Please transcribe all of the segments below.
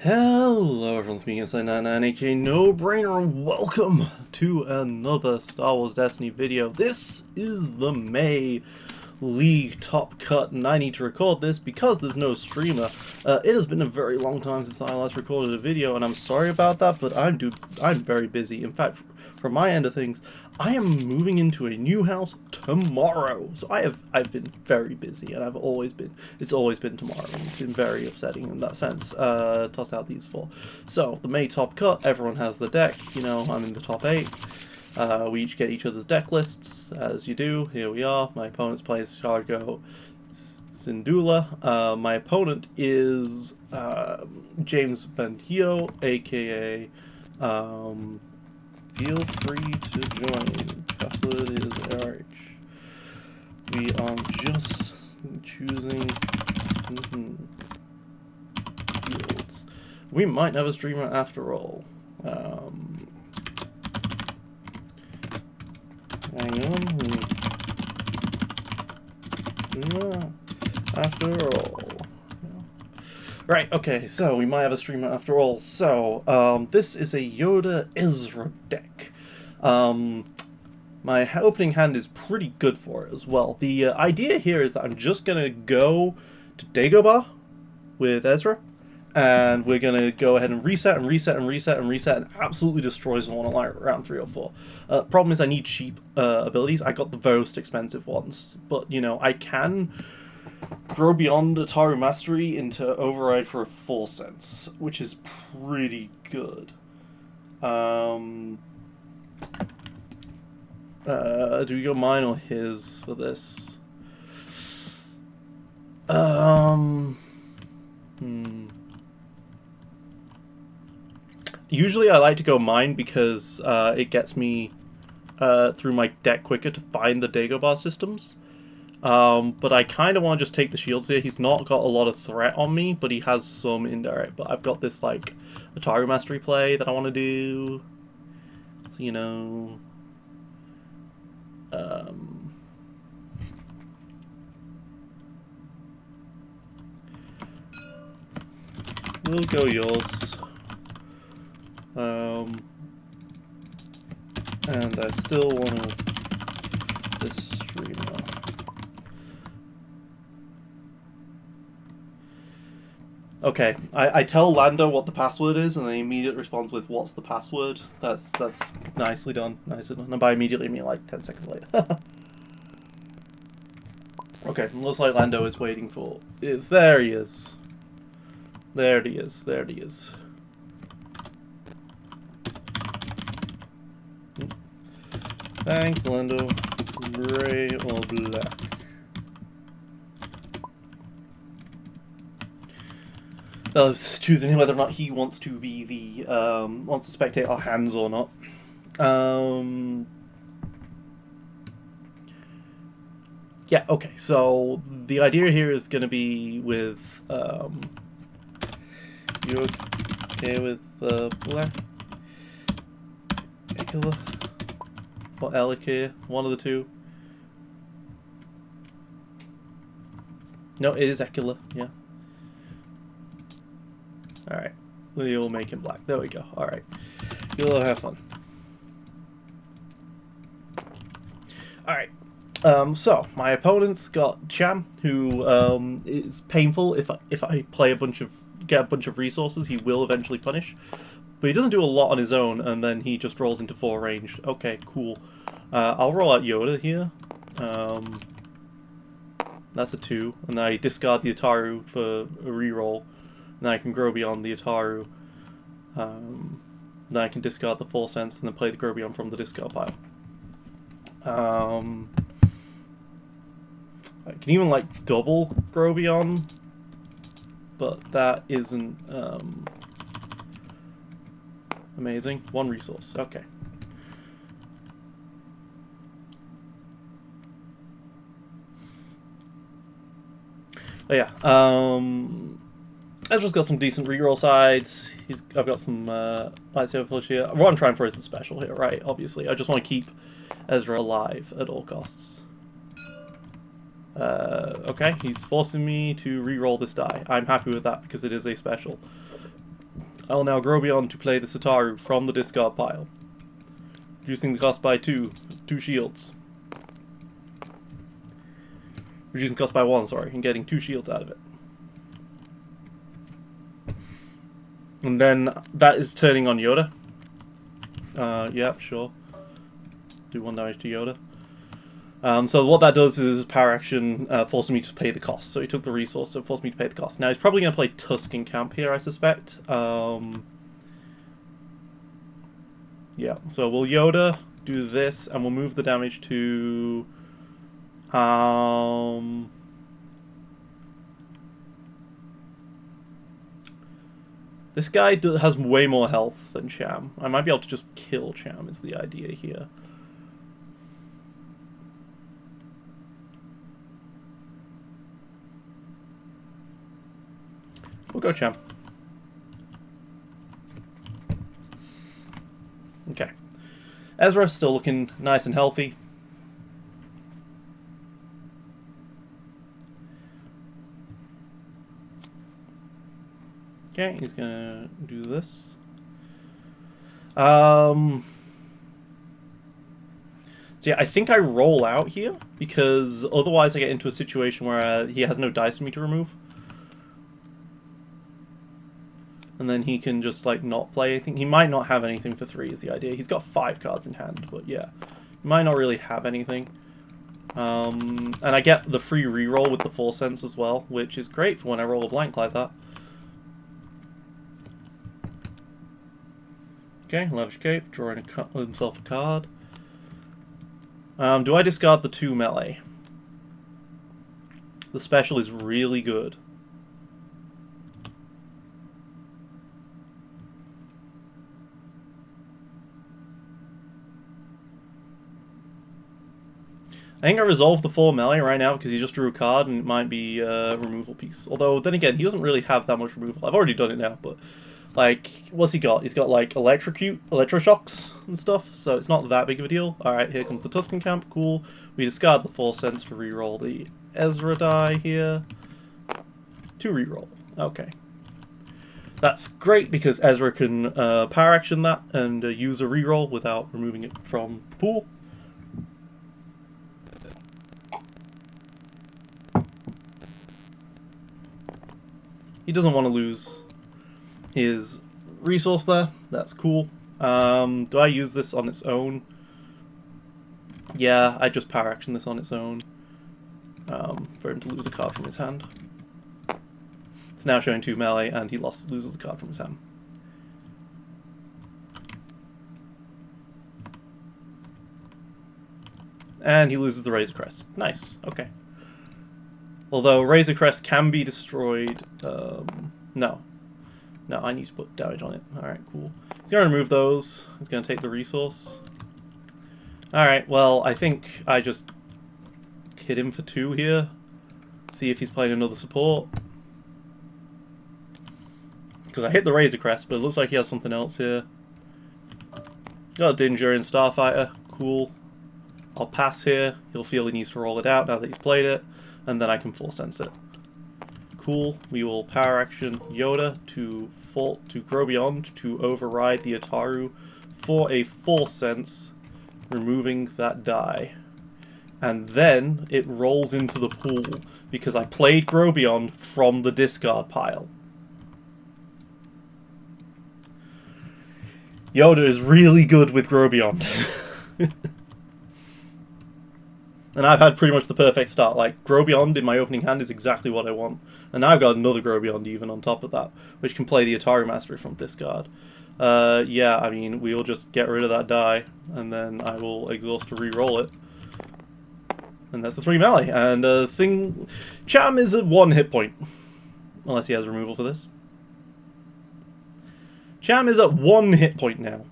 Hello everyone, speaking inside 99 aka No Brainer, and welcome to another Star Wars Destiny video. This is the May League Top Cut, and I need to record this because there's no streamer. It has been a very long time since I last recorded a video, and I'm sorry about that, but I'm very busy. In fact, from my end of things, I am moving into a new house tomorrow. So I've been very busy, and it's always been tomorrow, and it's been very upsetting in that sense. Toss out these four. So the May Top Cut, everyone has the deck. You know, I'm in the top 8. We each get each other's deck lists, as you do. Here we are. My opponent's playing Shargo Syndulla. My opponent is James Bandillo, aka feel free to join. Password is ARH. We are just choosing fields. We might have a streamer after all. Hang on. After all. Right, okay, so we might have a streamer after all. So, this is a Yoda Ezra deck. My opening hand is pretty good for it as well. The idea here is that I'm just going to go to Dagobah with Ezra, and we're going to go ahead and reset and absolutely destroy someone on like round 3 or 4. Problem is I need cheap abilities. I got the most expensive ones, but, you know, I can grow beyond Ataru Mastery into Override for a full sense, which is pretty good. Do we go mine or his for this? Usually I like to go mine because it gets me through my deck quicker to find the Dagobah systems. But I kind of want to just take the shields here. He's not got a lot of threat on me, but he has some indirect. But I've got this, like, Ataru Mastery play that I want to do. So, you know... we'll go yours. And I still want to... this streamer. Okay, I tell Lando what the password is, and then he immediately responds with, "What's the password?" That's nicely done, And by immediately, I mean like 10 seconds later. Okay, looks like Lando is waiting for... there he is. There he is. Thanks, Lando. Gray or black? Choosing whether or not he wants to be the wants to spectate our hands or not. Yeah, okay, so the idea here is going to be with you okay with black Ekula or Elikir, one of the two. No, it is Ekula, yeah. Alright, we'll make him black. There we go. Alright, you'll have fun. Alright, so my opponent's got Cham, who is painful. If I play get a bunch of resources, he will eventually punish. But he doesn't do a lot on his own, and then he just rolls into 4 ranged. Okay, cool. I'll roll out Yoda here. That's a 2, and then I discard the Ataru for a reroll. Then I can grow beyond the Ataru. Then I can discard the full sense and then play the grow beyond from the discard pile. I can even like double grow beyond, but that isn't amazing. 1 resource. Okay. Oh yeah. Ezra's got some decent reroll sides. I've got some lightsaber push here. What I'm trying for is the special here, right? Obviously, I just want to keep Ezra alive at all costs. Okay, he's forcing me to re-roll this die. I'm happy with that because it is a special. I'll now grow beyond to play the Sataru from the discard pile. Reducing the cost by 2 shields. Reducing the cost by 1, sorry, and getting 2 shields out of it. And then that is turning on Yoda. Yeah, sure. Do 1 damage to Yoda. So what that does is power action forces me to pay the cost. So he took the resource, so it forced me to pay the cost. Now he's probably going to play Tusken Camp here, I suspect. Yeah, so we'll Yoda do this, and we'll move the damage to... This guy has way more health than Cham. I might be able to just kill Cham is the idea here. We'll go Cham. Okay. Ezra's still looking nice and healthy. Okay, he's gonna do this. So yeah, I think I roll out here, because otherwise I get into a situation where he has no dice for me to remove. And then he can just, like, not play anything. He might not have anything for 3 is the idea. He's got 5 cards in hand, but yeah. He might not really have anything. And I get the free reroll with the 4 cents as well, which is great for when I roll a blank like that. Okay, Lavish Cape, drawing himself a card. Do I discard the 2 melee? The special is really good. I think I resolved the 4 melee right now because he just drew a card and it might be a removal piece. Although, then again, he doesn't really have that much removal. I've already done it now, but... Like, what's he got? He's got, like, electroshocks and stuff, so it's not that big of a deal. Alright, here comes the Tusken Camp. Cool. We discard the 4 cents to reroll the Ezra die here. To reroll. Okay. That's great because Ezra can power action that and use a reroll without removing it from the pool. He doesn't want to lose his resource there. That's cool. Do I use this on its own? Yeah, I just power action this on its own for him to lose a card from his hand. It's now showing 2 melee, and he loses a card from his hand. And he loses the Razor Crest. Nice. Okay. Although Razor Crest can be destroyed. No. No, I need to put damage on it. Alright, cool. He's going to remove those. He's going to take the resource. Alright, well, I think I just hit him for 2 here. See if he's playing another support. Because I hit the Razor Crest, but it looks like he has something else here. Got a Dinjurian Starfighter. Cool. I'll pass here. He'll feel he needs to roll it out now that he's played it. And then I can 4 sense it. Cool. We will power action Yoda to grow beyond to override the Ataru for a 4 sense, removing that die. And then it rolls into the pool because I played Grow Beyond from the discard pile. Yoda is really good with Grow Beyond. And I've had pretty much the perfect start. Like, Grow Beyond in my opening hand is exactly what I want. And now I've got another Grow Beyond even on top of that, which can play the Atari Mastery from discard. Yeah, I mean, we'll just get rid of that die, and then I will exhaust to re-roll it. And that's the 3 melee. And Cham is at 1 hit point. Unless he has removal for this. Cham is at 1 hit point now.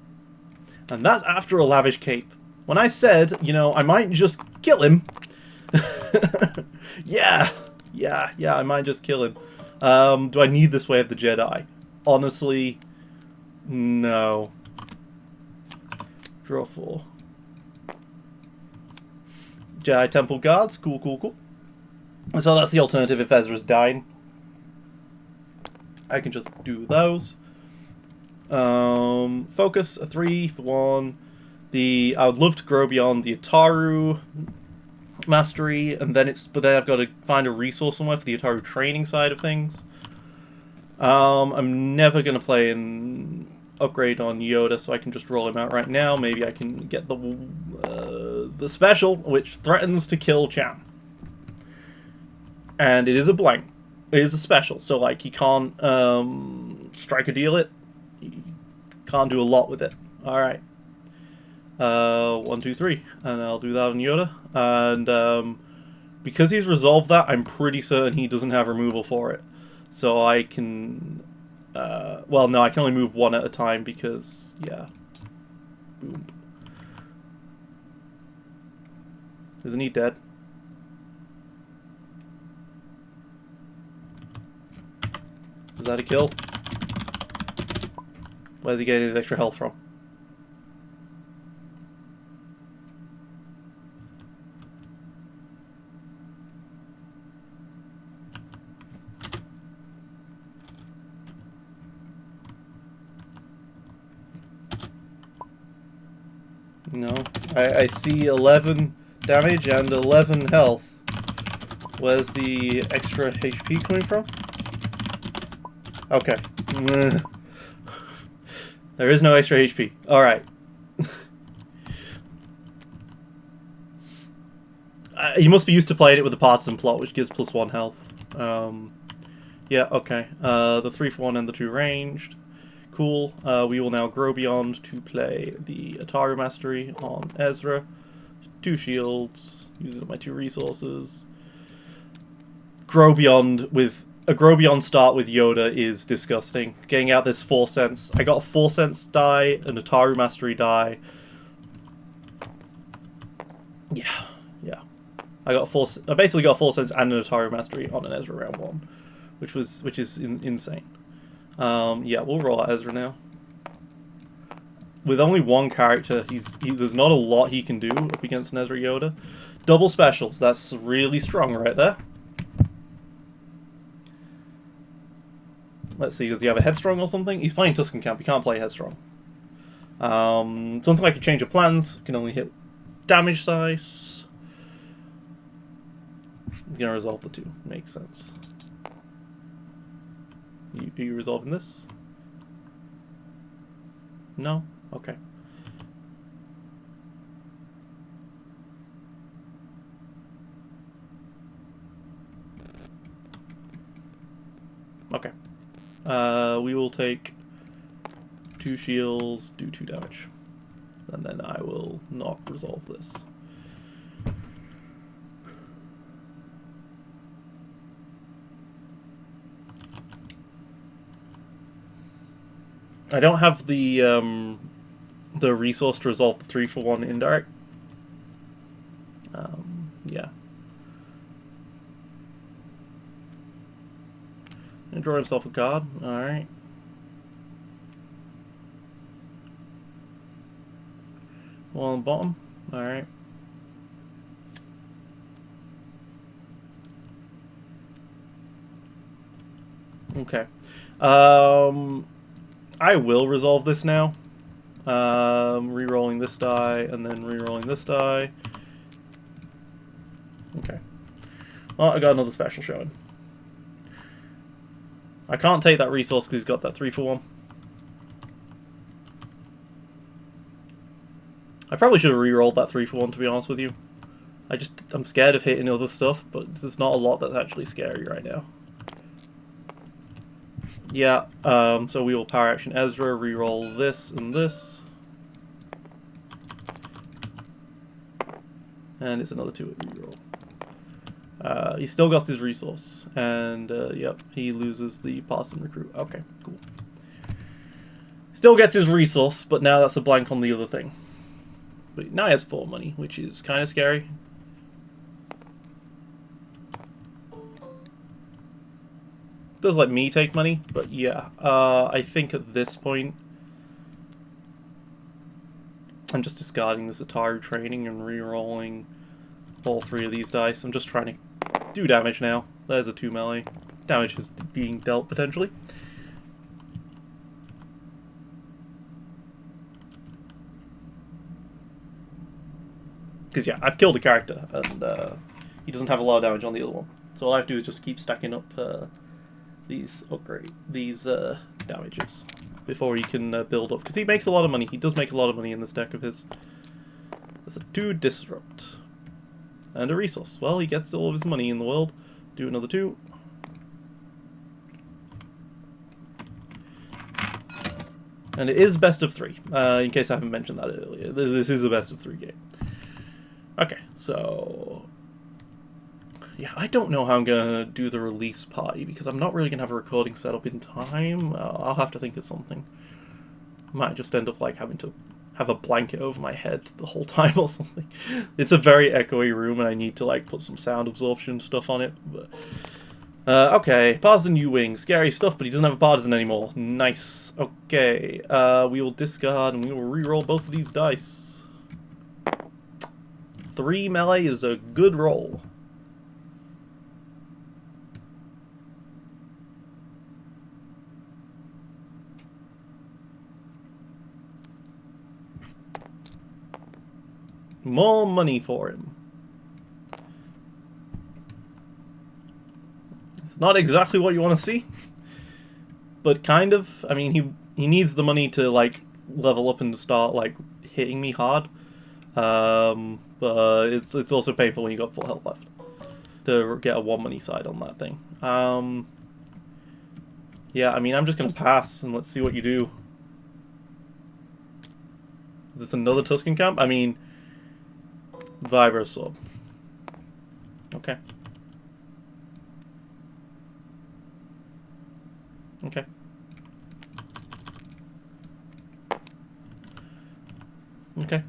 And that's after a Lavish Cape. When I said, you know, I might just kill him. Yeah, I might just kill him. Do I need this Way of the Jedi? Honestly, no. Draw 4. Jedi Temple Guards. Cool, cool, cool. So that's the alternative if Ezra's dying. I can just do those. Focus, a 3 for 1. I would love to grow beyond the Ataru mastery, and then but then I've got to find a resource somewhere for the Ataru training side of things. I'm never gonna play an upgrade on Yoda, so I can just roll him out right now. Maybe I can get the special, which threatens to kill Chan, and it is a blank. It is a special, so like he can't strike or deal it. He can't do a lot with it. All right. 1, 2, 3, and I'll do that on Yoda. And because he's resolved that, I'm pretty certain he doesn't have removal for it. So I can, well, no, I can only move one at a time because, yeah. Boom. Isn't he dead? Is that a kill? Where's he getting his extra health from? No, I see 11 damage and 11 health. Where's the extra HP coming from? Okay. There is no extra HP. Alright. He must be used to playing it with the partisan plot, which gives +1 health. Yeah, okay. The 3 for 1 and the 2 ranged. Cool. We will now grow beyond to play the Ataru Mastery on Ezra. 2 shields. Use it on my 2 resources. Grow beyond with a grow beyond start with Yoda is disgusting. Getting out this 4 cents. I got a 4 cents die, an Ataru Mastery die. Yeah, yeah. I basically got a 4 cents and an Ataru Mastery on an Ezra round 1, which is insane. Yeah, we'll roll out Ezra now. With only 1 character, there's not a lot he can do up against an Ezra Yoda. Double specials, that's really strong right there. Let's see, does he have a Headstrong or something? He's playing Tusken Camp, he can't play Headstrong. Something like a change of plans, can only hit damage size. He's gonna resolve the 2, makes sense. Are you resolving this? No? Okay. Okay. We will take 2 shields, do 2 damage. And then I will not resolve this. I don't have the resource to resolve the 3 for 1 indirect. Yeah. And draw himself a card. Alright. One on the bottom. Alright. Okay. I will resolve this now. Rerolling this die, and then rerolling this die. Okay. Well, I got another special showing. I can't take that resource because he's got that 3 for 1. I probably should have rerolled that 3 for 1, to be honest with you. I'm scared of hitting other stuff, but there's not a lot that's actually scary right now. Yeah, so we will power action Ezra, reroll this and this. And it's another 2 at reroll. He still got his resource. And, yep, he loses the partisan recruit. Okay, cool. Still gets his resource, but now that's a blank on the other thing. But now he has 4 money, which is kind of scary. Does let me take money, but yeah. I think at this point I'm just discarding this Ataru training and re-rolling all 3 of these dice. I'm just trying to do damage now. There's a 2 melee. Damage is being dealt, potentially. Because, yeah, I've killed a character, and he doesn't have a lot of damage on the other one. So all I have to do is just keep stacking up these damages before he can build up. Because he makes a lot of money. He does make a lot of money in this deck of his. There's a 2 Disrupt. And a resource. Well, he gets all of his money in the world. Do another 2. And it is best of 3, in case I haven't mentioned that earlier. This is a best of 3 game. Okay, so... yeah, I don't know how I'm going to do the release party, because I'm not really going to have a recording set up in time. I'll have to think of something. Might just end up, like, having to have a blanket over my head the whole time or something. It's a very echoey room, and I need to, like, put some sound absorption stuff on it, but... okay, Partisan U-Wing. Scary stuff, but he doesn't have a Partisan anymore. Nice. Okay, we will discard and we will re-roll both of these dice. 3 melee is a good roll. More money for him. Not exactly what you want to see, but kind of. I mean, he needs the money to, like, level up and start, like, hitting me hard. But it's also painful when you got full health left to get a 1 money side on that thing. Yeah, I mean, I'm just gonna pass and let's see what you do. Is this another Tusken camp? I mean, Vibro Sword. Okay. Okay. Okay.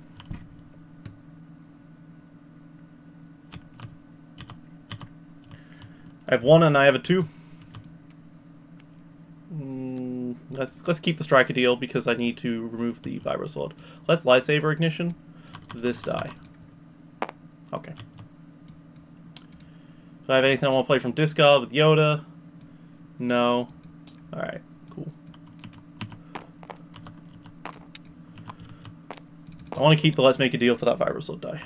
I have 1 and I have a 2. Let's keep the striker deal because I need to remove the Vibro Sword. Let's lightsaber ignition this die. Okay. Do I have anything I want to play from discard with Yoda? No. Alright, cool. I want to keep the let's make a deal for that Vibro Sword die.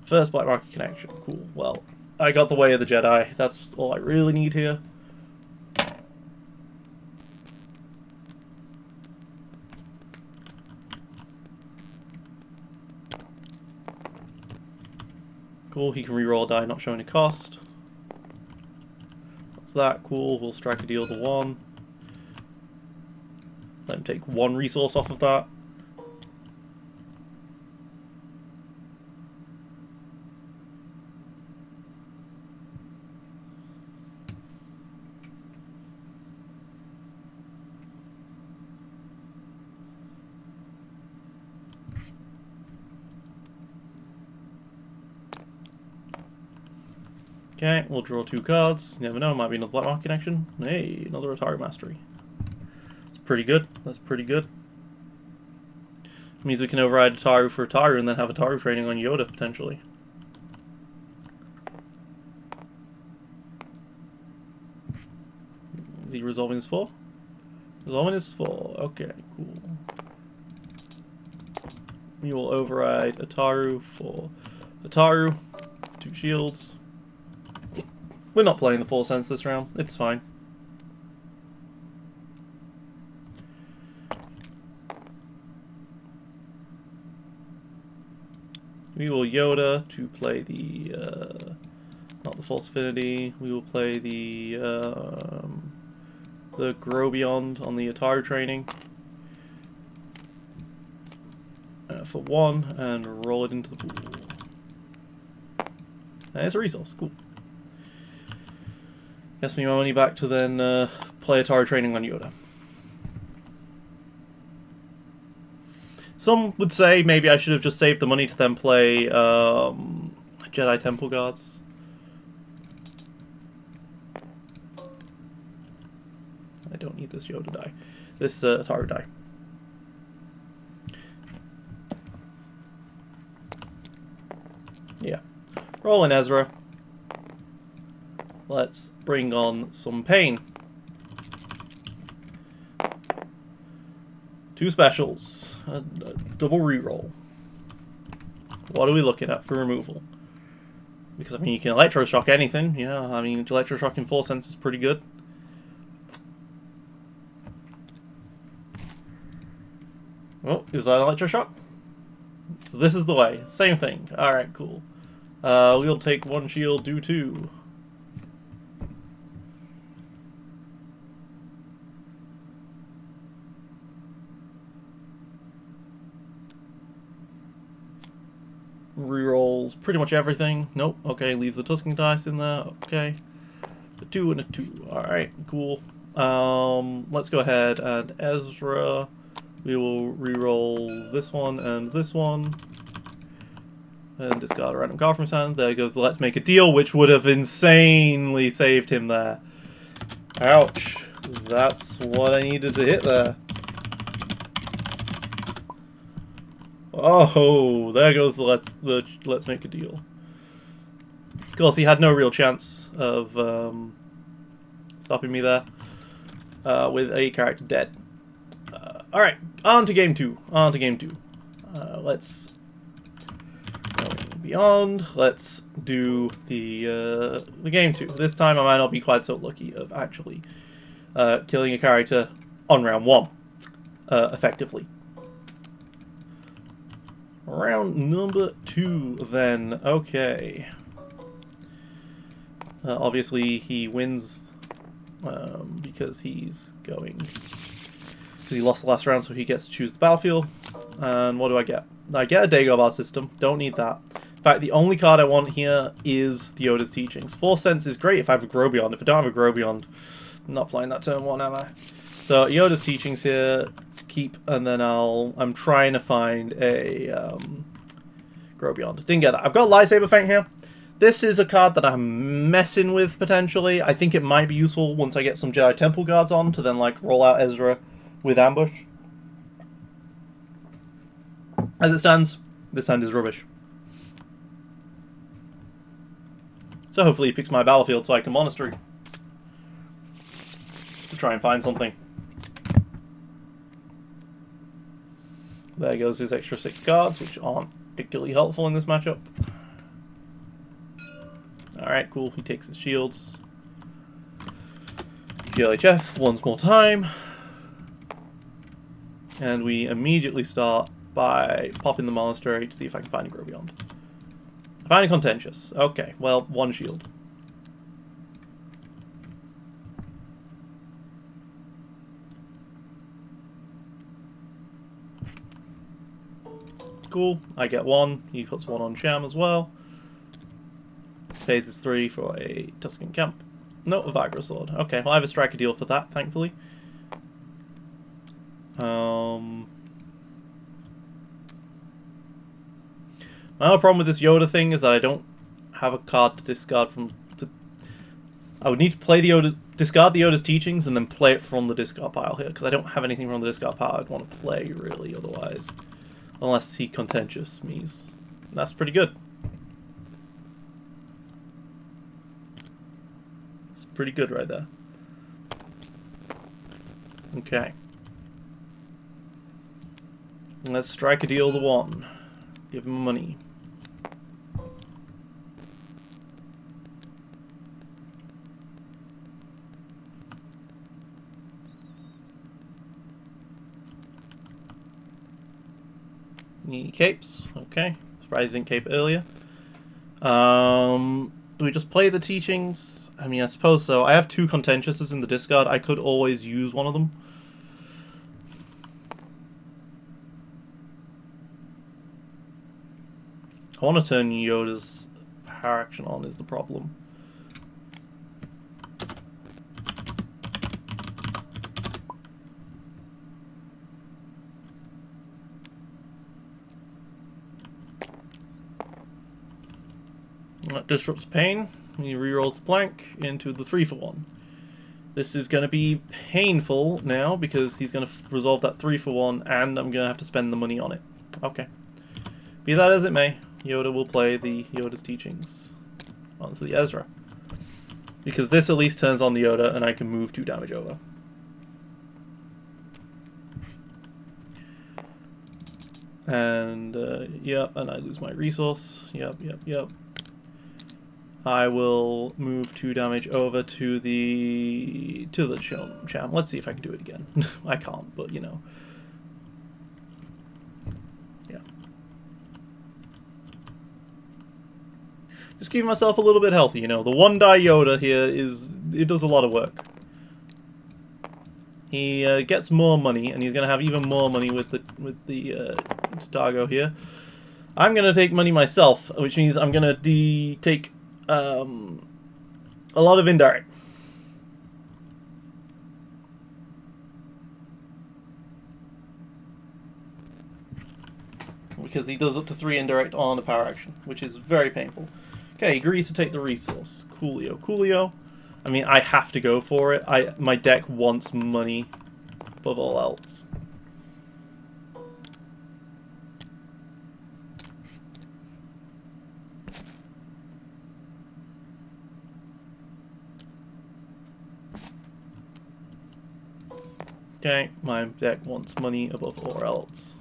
First Black Market connection. Cool. Well, I got the Way of the Jedi. That's all I really need here. Cool, he can reroll a die not showing a cost. What's that? Cool, we'll strike a deal to 1. Let him take 1 resource off of that. Okay, we'll draw 2 cards. You never know, might be another Black Market connection. Hey, another Atari Mastery. That's pretty good. That's pretty good. It means we can override Ataru for Ataru and then have Ataru training on Yoda, potentially. Is he resolving his 4? Resolving his 4. Okay, cool. We will override Ataru for Ataru. 2 shields. We're not playing the full sense this round. It's fine. We will Yoda to play the, not the False Affinity. We will play the Grow Beyond on the Ataru training. For 1, and roll it into the pool. And it's a resource. Cool. Gets me my money back to then play Atari training on Yoda. Some would say maybe I should have just saved the money to then play Jedi Temple Guards. I don't need this Yoda die. This Ataru die. Yeah. Roll in Ezra. Let's bring on some pain. 2 specials. A double reroll. What are we looking at for removal? Because, I mean, you can electroshock anything. Yeah, I mean, electroshocking 4 cents is pretty good. Oh, is that electroshock? So this is the way. Same thing. Alright, cool. We'll take 1 shield, do 2. Rerolls pretty much everything. Nope. Okay, leaves the Tusking dice in there. Okay. A 2 and a 2. Alright, cool. Let's go ahead and Ezra. We will reroll this one and this one. And discard a random card from his hand. There goes the Let's Make a Deal, which would have insanely saved him there. Ouch. That's what I needed to hit there. Oh, there goes the Let's Make a Deal. Of course, he had no real chance of stopping me there with a character dead. Alright, on to game 2. Let's go beyond. Let's do the game 2. This time I might not be quite so lucky of actually killing a character on round 1 effectively. Round number 2 then. Okay. Obviously he wins because he's going... Because he lost the last round, so he gets to choose the battlefield. And what do I get? I get a Dagobah system. Don't need that. In fact, the only card I want here is the Yoda's Teachings. 4 cents is great if I have a Grow Beyond. If I don't have a Grow Beyond, I'm not playing that turn 1, am I? So Yoda's Teachings here. Keep, and then I'm trying to find a Grow Beyond. Didn't get that. I've got Lightsaber Fang here. This is a card that I'm messing with potentially. I think it might be useful once I get some Jedi Temple guards on to then like roll out Ezra with ambush. As it stands, this hand is rubbish. So hopefully he picks my battlefield so I can Monastery to try and find something. There goes his extra 6 cards, which aren't particularly helpful in this matchup. Alright, cool. He takes his shields. GLHF once more time. And we immediately start by popping the Monastery to see if I can find a Grow Beyond. I find a Contentious. Okay, well, 1 shield. Cool. I get 1. He puts 1 on Sham as well. Pays his 3 for a Tusken Camp. No, a Vigra Sword. Okay, well I have a Striker deal for that, thankfully. My other problem with this Yoda thing is that I don't have a card to discard from the... I would need to play the Yoda, discard the Yoda's Teachings and then play it from the discard pile here, because I don't have anything from the discard pile I'd want to play, really, otherwise. Unless he Contentious me's. That's pretty good. It's pretty good right there. Okay. Let's strike a deal the 1. Give him money. He capes. Okay. Surprised he didn't cape earlier. Do we just play the Teachings? I mean, I suppose so. I have 2 Contentiouses in the discard. I could always use one of them. I want to turn Yoda's power action on is the problem. That disrupts pain. He rerolls the plank into the 3-for-1. This is going to be painful now because he's going to resolve that 3-for-1 and I'm going to have to spend the money on it. Okay. Be that as it may, Yoda will play the Yoda's Teachings onto the Ezra. Because this at least turns on the Yoda and I can move 2 damage over. And, yep, and I lose my resource. Yep. I will move 2 damage over to the Cham. Let's see if I can do it again. I can't, but you know. Yeah. Just keeping myself a little bit healthy, you know. The 1-die Yoda here it does a lot of work. He gets more money, and he's going to have even more money with the Tadago here. I'm going to take money myself, which means I'm going to take a lot of indirect. Because he does up to 3 indirect on a power action, which is very painful. Okay, he agrees to take the resource. Coolio. I mean, I have to go for it. My deck wants money above all else. Okay, my deck wants money above all else.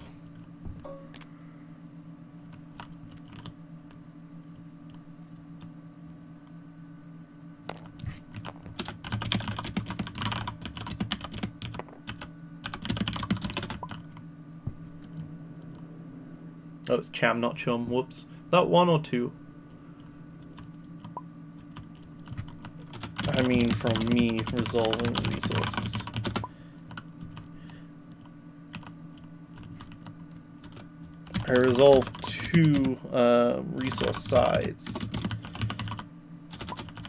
Oh, it's Cham, not Chum. Whoops. That 1 or 2? I mean, from me resolving resources. I resolve 2 resource sides.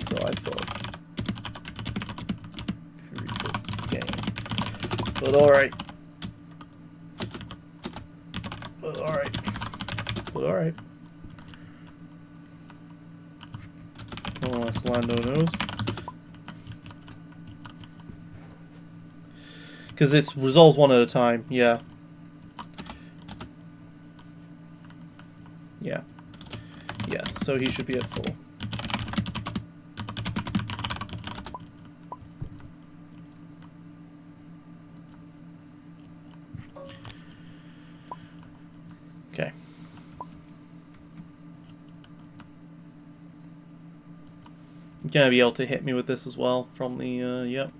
So I thought. Resource gain. But alright. Unless Lando knows. Because it resolves 1 at a time, yeah. Yeah, so he should be at full. Okay. You're gonna be able to hit me with this as well from the, yep.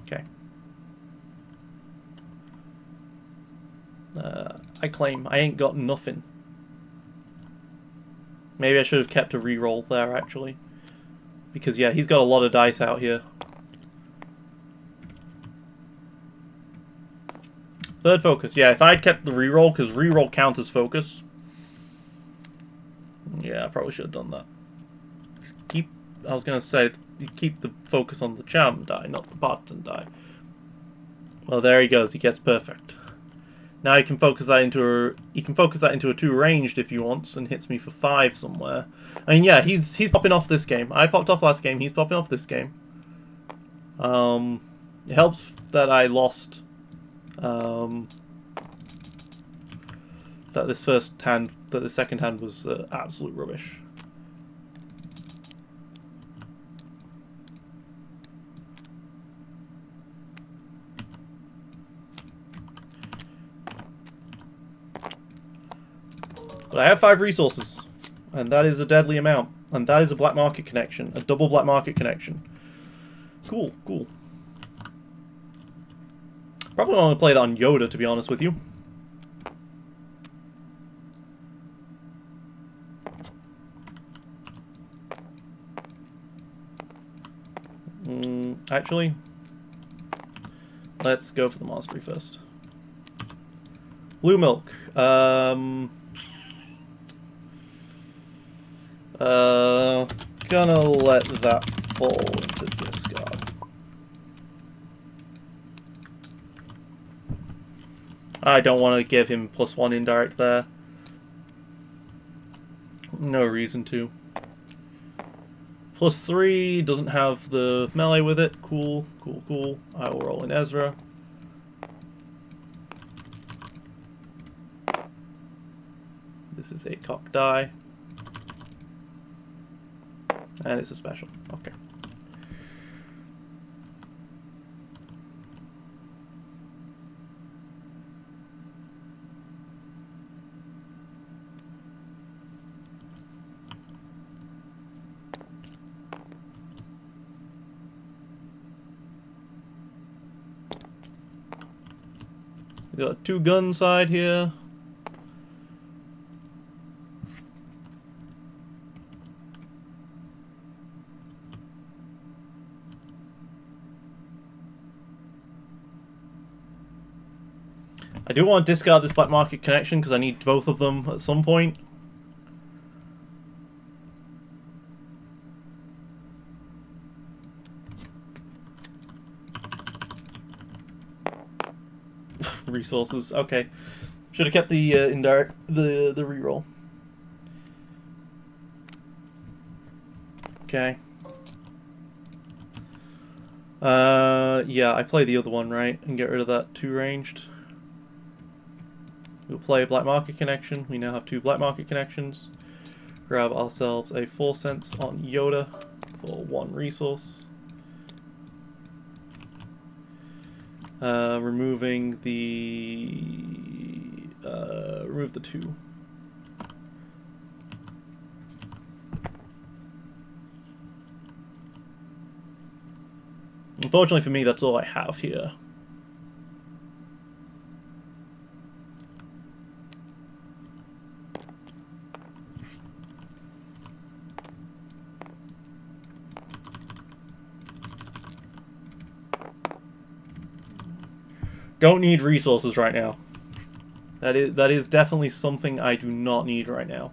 Okay. I claim I ain't got nothing. Maybe I should have kept a reroll there, actually. Because, yeah, he's got a lot of dice out here. Third focus. Yeah, if I'd kept the reroll, because reroll counts as focus. Yeah, I probably should have done that. I was going to say, you keep the focus on the Cham die, not the Barton die. Well, there he goes. He gets perfect. Now he can focus that into a 2 ranged if he wants, and hits me for 5 somewhere. I mean, yeah, he's popping off this game. I popped off last game. He's popping off this game. It helps that I lost. That the second hand was absolute rubbish. But I have 5 resources, and that is a deadly amount. And that is a black market connection, a double black market connection. Cool. Probably want to play that on Yoda, to be honest with you. Actually, let's go for the mastery first. Blue milk. Gonna let that fall into discard. I don't want to give him +1 indirect there. No reason to. +3 doesn't have the melee with it. Cool. I will roll in Ezra. This is a cock die. And it's a special. Okay. We got a 2-gun side here. I do want to discard this black market connection because I need both of them at some point. Resources, okay. Should have kept the indirect the reroll. Okay. Yeah, I play the other one, right, and get rid of that 2 ranged. We'll play a black market connection. We now have 2 black market connections. Grab ourselves a 4 cents on Yoda for 1 resource. Removing the remove the 2. Unfortunately for me, that's all I have here. Don't need resources right now. That is definitely something I do not need right now.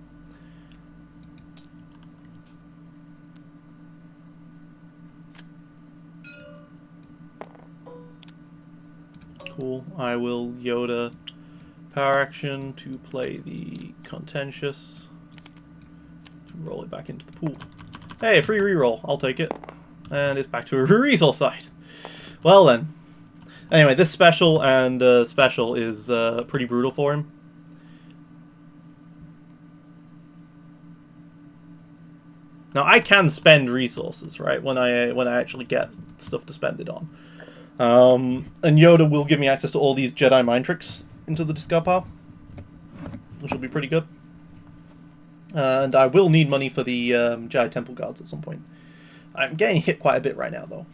Cool. I will Yoda power action to play the contentious. To roll it back into the pool. Hey, a free reroll. I'll take it. And it's back to a resource side. Well then. Anyway, this special and special is pretty brutal for him. Now I can spend resources, right, when I actually get stuff to spend it on. And Yoda will give me access to all these Jedi mind tricks into the discard pile, which will be pretty good. And I will need money for the Jedi Temple Guards at some point. I'm getting hit quite a bit right now, though.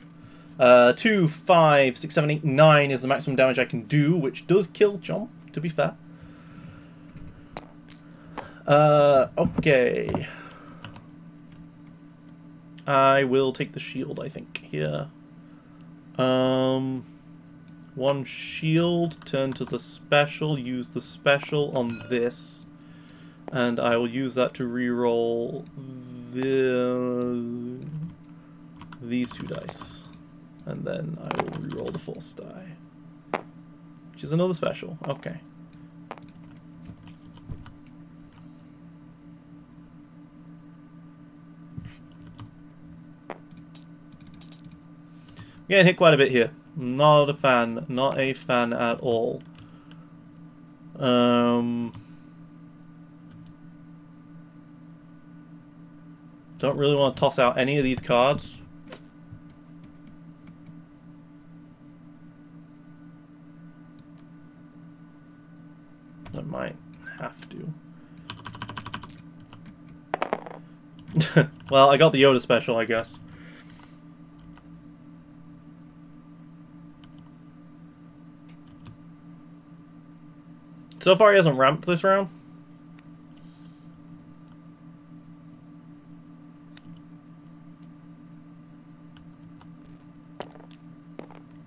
2, 5, 6, 7, 8, 9 is the maximum damage I can do, which does kill John, to be fair. Okay. I will take the shield, I think, here. 1 shield, turn to the special, use the special on this. And I will use that to reroll these 2 dice. And then I will reroll the 4th die. Which is another special. Okay. Getting hit quite a bit here. Not a fan. Not a fan at all. Don't really want to toss out any of these cards. I might have to. Well, I got the Yoda special, I guess. So far he hasn't ramped this round.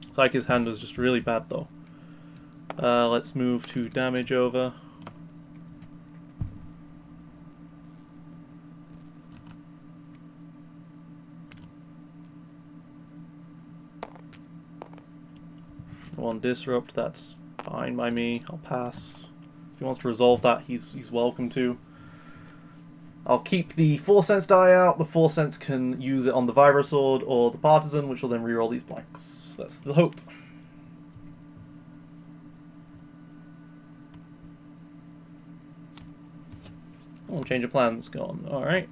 It's like his hand was just really bad though. Let's move to damage over. One disrupt, that's fine by me. I'll pass. If he wants to resolve that, he's welcome to. I'll keep the 4 cents die out. The 4 cents can use it on the Vibro Sword or the Partisan, which will then reroll these blanks. That's the hope. Oh, change of plans gone. Alright.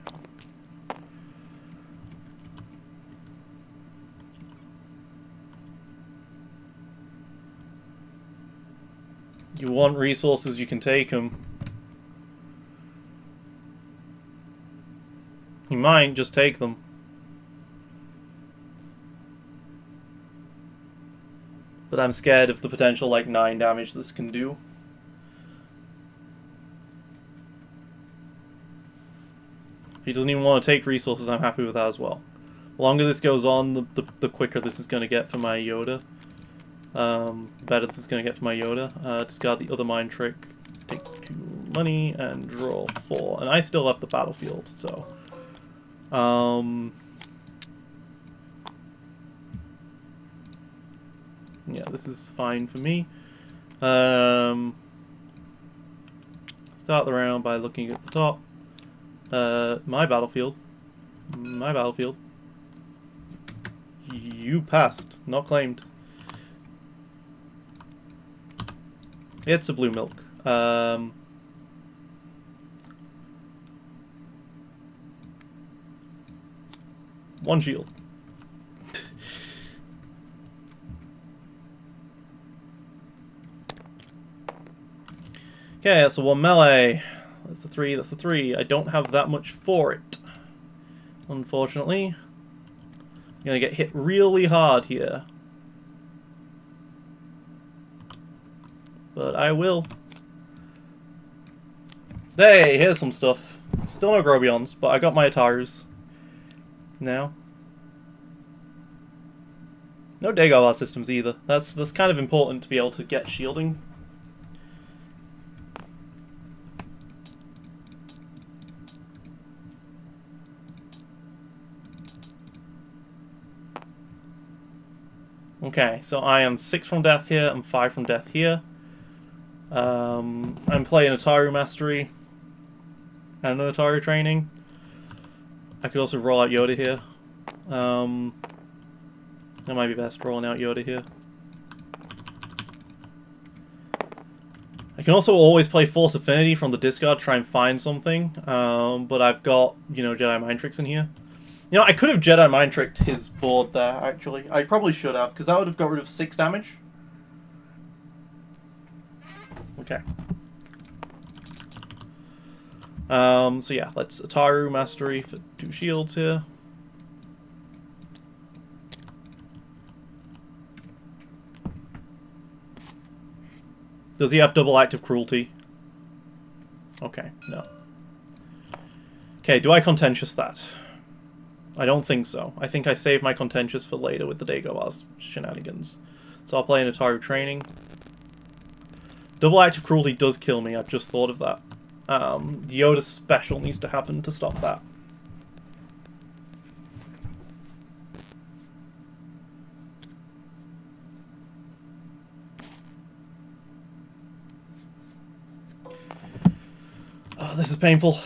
You want resources, you can take them. You might just take them. But I'm scared of the potential, like, 9 damage this can do. If he doesn't even want to take resources, I'm happy with that as well. The longer this goes on, the quicker this is going to get for my Yoda. Better this is going to get for my Yoda. Discard the other mind trick, take 2 money, and draw 4. And I still have the battlefield, so... yeah, this is fine for me. Start the round by looking at the top. My battlefield. My battlefield. You passed. Not claimed. It's a blue milk. 1 shield. Okay, that's a 1 melee. That's a 3, that's a 3. I don't have that much for it, unfortunately. I'm gonna get hit really hard here. But I will. Hey, here's some stuff. Still no Grobions, but I got my Atarus now. No Dagobah systems either. That's kind of important to be able to get shielding. Okay, so I am 6 from death here and 5 from death here. I'm playing Ataru Mastery and an Ataru Training. I could also roll out Yoda here. That might be best, rolling out Yoda here. I can also always play Force Affinity from the discard, try and find something. But I've got, you know, Jedi Mind Tricks in here. You know, I could have Jedi Mind Tricked his board there, actually. I probably should have, because that would have got rid of 6 damage. Okay. So yeah, let's Ataru Mastery for 2 shields here. Does he have double active cruelty? Okay, no. Okay, do I contentious that? I don't think so. I think I save my contentious for later with the Dagobah's shenanigans. So I'll play an Ataru Training. Double active cruelty does kill me, I've just thought of that. The Yoda special needs to happen to stop that. Oh, this is painful.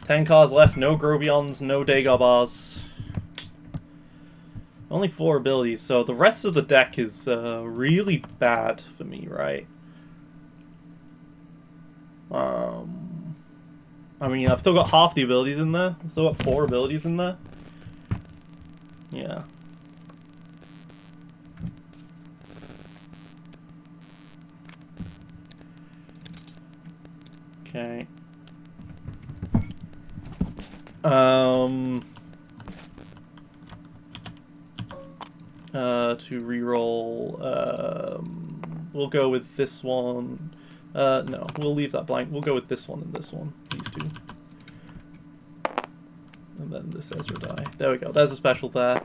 Ten cards left, no Grobions, no Dagobahs. Only 4 abilities, so the rest of the deck is really bad for me, right? I mean, I've still got half the abilities in there. I've still got 4 abilities in there. Yeah. Okay. To reroll, we'll go with this one. No, we'll leave that blank. We'll go with this one and this one. These 2. And then this Ezra die. There we go. There's a special there.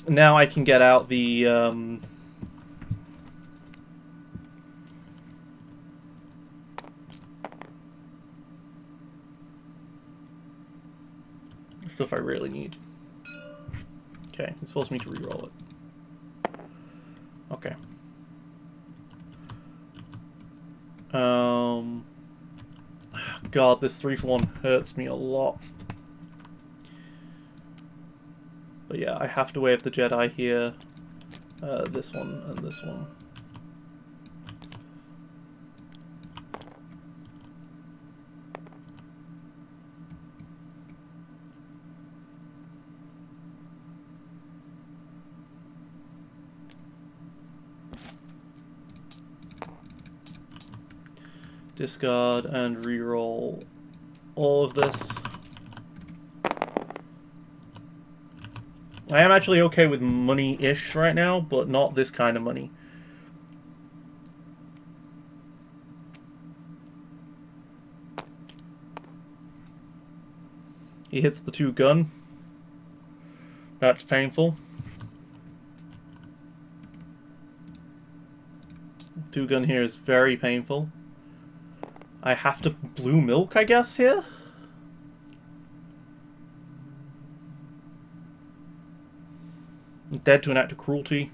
Now I can get out the, stuff I really need. Okay, it's forced me to reroll it. Okay. God, this 3-for-1 hurts me a lot. But yeah, I have to wave the Jedi here. This one and this one. Discard and reroll all of this. I am actually okay with money-ish right now, but not this kind of money. He hits the 2-gun. That's painful. 2-gun here is very painful. I have to blue milk, I guess, here? I'm dead to an act of cruelty.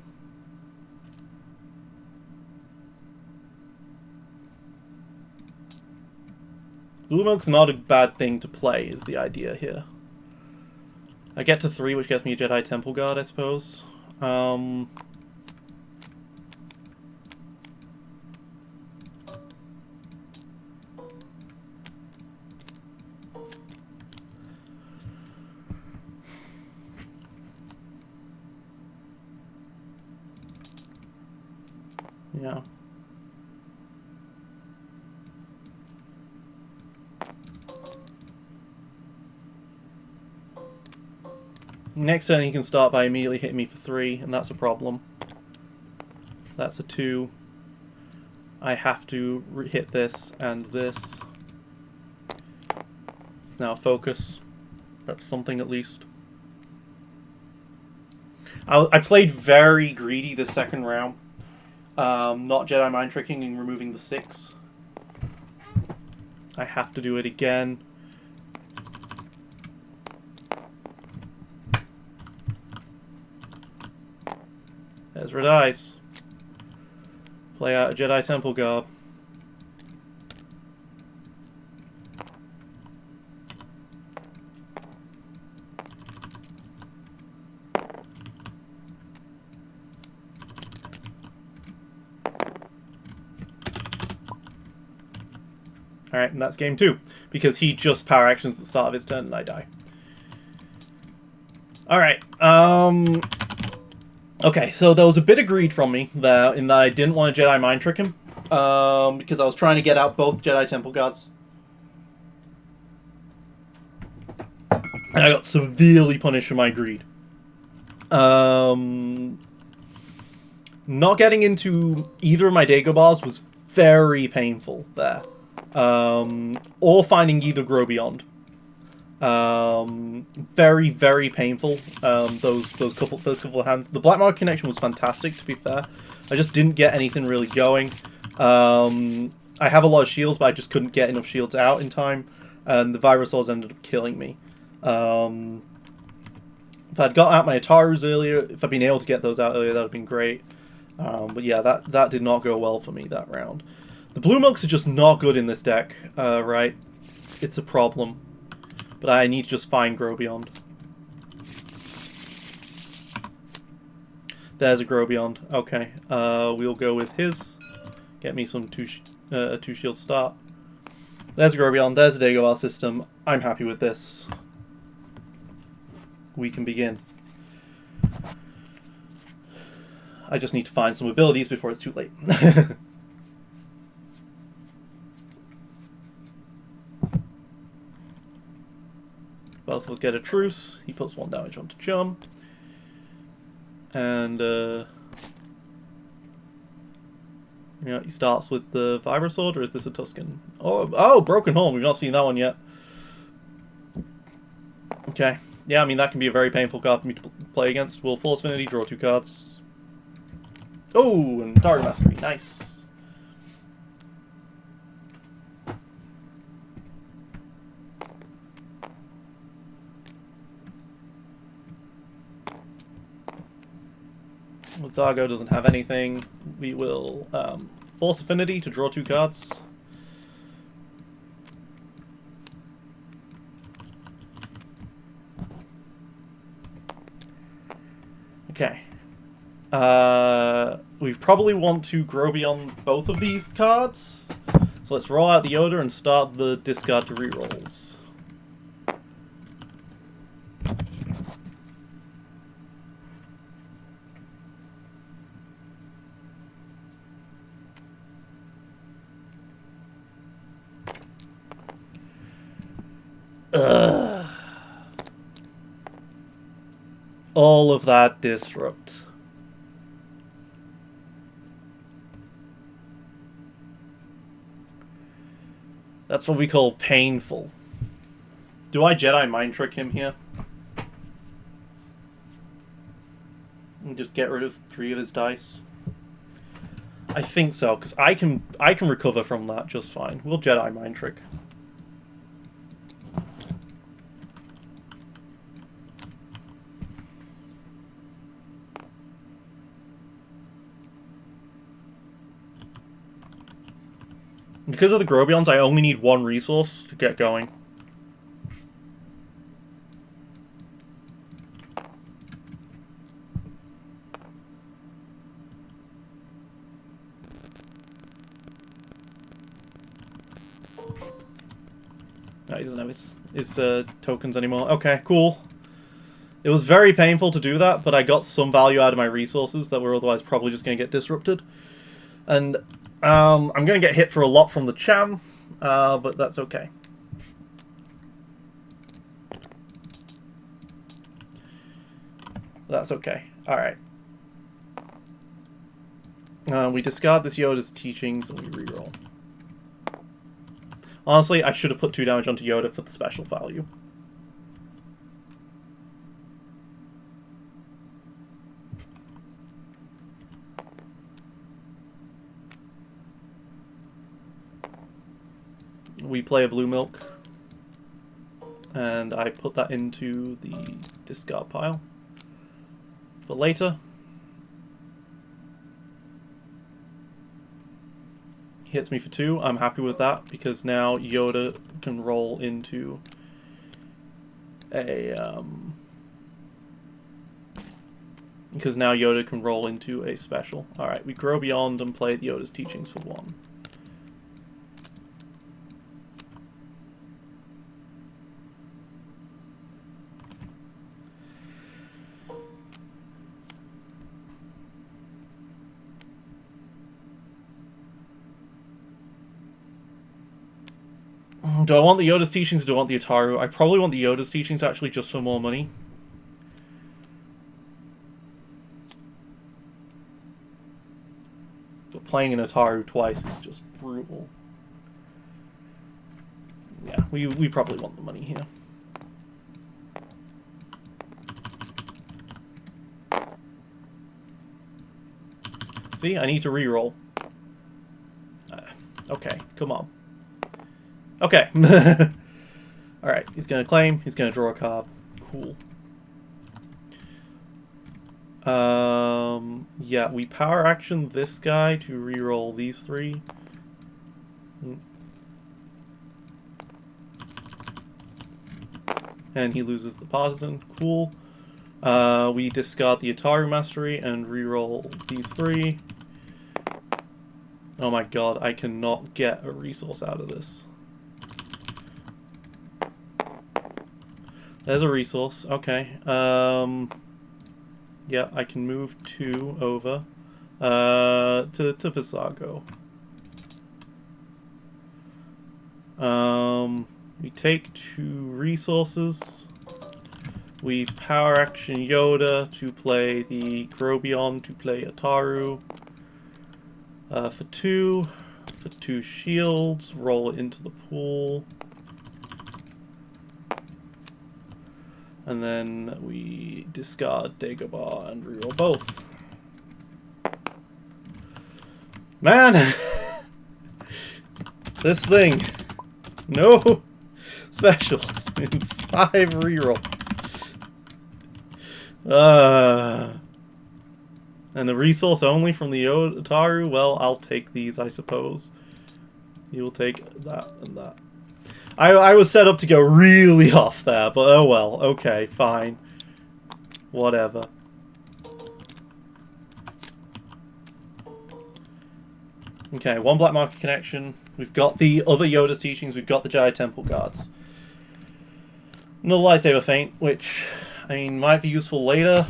Blue milk's not a bad thing to play, is the idea here. I get to 3, which gets me a Jedi Temple Guard, I suppose. Yeah. Next turn he can start by immediately hitting me for 3, and that's a problem. That's a 2. I have to hit this and this. It's now a focus. That's something at least. I played very greedy this second round. Not Jedi Mind Tricking and removing the 6. I have to do it again. Ezra dies. Play out a Jedi Temple Guard. Alright, and that's game 2. Because he just power actions at the start of his turn and I die. Alright, okay, so there was a bit of greed from me there in that I didn't want to Jedi Mind Trick him. Because I was trying to get out both Jedi Temple Guards. And I got severely punished for my greed. Not getting into either of my Dagobahs was very painful there. Or finding either Grow Beyond. Very, very painful. Those couple of hands. The Black Market connection was fantastic, to be fair. I just didn't get anything really going. I have a lot of shields, but I just couldn't get enough shields out in time, and the Virusaurs ended up killing me. If I'd got out my Atarus earlier, if I'd been able to get those out earlier, that would have been great. But yeah, that did not go well for me that round. The Blue Milks are just not good in this deck, right? It's a problem. But I need to just find Grow Beyond. There's a Grow Beyond. Okay, we'll go with his. Get me some 2-shield start. There's a Grow Beyond. There's a Dagobah system. I'm happy with this. We can begin. I just need to find some abilities before it's too late. Both of us get a truce. He puts 1 damage onto Chum. And, yeah, he starts with the Vibrasword, or is this a Tuscan? Oh, Broken Horn. We've not seen that one yet. Okay. Yeah, I mean, that can be a very painful card for me to play against. We'll Force Affinity, draw 2 cards. Oh, and Target Mastery. Nice. Zargo doesn't have anything. We will Force Affinity to draw 2 cards. Okay. We probably want to grow beyond both of these cards. So let's roll out the Yoda and start the discard to rerolls. Ugh. All of that disrupt. That's what we call painful. Do I Jedi mind trick him here? And just get rid of 3 of his dice? I think so, because I can recover from that just fine. We'll Jedi mind trick. Because of the Grobions, I only need 1 resource to get going. No, he doesn't have his tokens anymore. Okay, cool. It was very painful to do that, but I got some value out of my resources that were otherwise probably just going to get disrupted. And I'm going to get hit for a lot from the Cham, but that's okay. That's okay. Alright. We discard this Yoda's teachings and we reroll. Honestly, I should have put 2 damage onto Yoda for the special value. We play a blue milk, and I put that into the discard pile for later. He hits me for 2. I'm happy with that because now Yoda can roll into a special. All right, we grow beyond and play the Yoda's teachings for 1. Do I want the Yoda's teachings or do I want the Ataru? I probably want the Yoda's teachings actually just for more money. But playing an Ataru twice is just brutal. Yeah, we probably want the money here. See, I need to reroll. Okay, come on. Okay. Alright, he's gonna claim, he's gonna draw a card. Cool. Yeah, we power action this guy to reroll these 3. And he loses the partisan. Cool. We discard the Ataru Mastery and reroll these 3. Oh my god, I cannot get a resource out of this. There's a resource. Okay. Yeah, I can move 2 over to Visago. We take 2 resources. We power action Yoda to play the Grobion to play Ataru. For 2 shields, roll it into the pool. And then we discard Dagobah and reroll both. Man! This thing. No specials in 5 rerolls. And the resource only from the Ataru? Well, I'll take these, I suppose. You'll take that and that. I was set up to go really off there, but oh well. Okay, fine. Whatever. Okay, 1 black market connection. We've got the other Yoda's teachings. We've got the Jedi Temple Guards. Another lightsaber feint, which, I mean, might be useful later.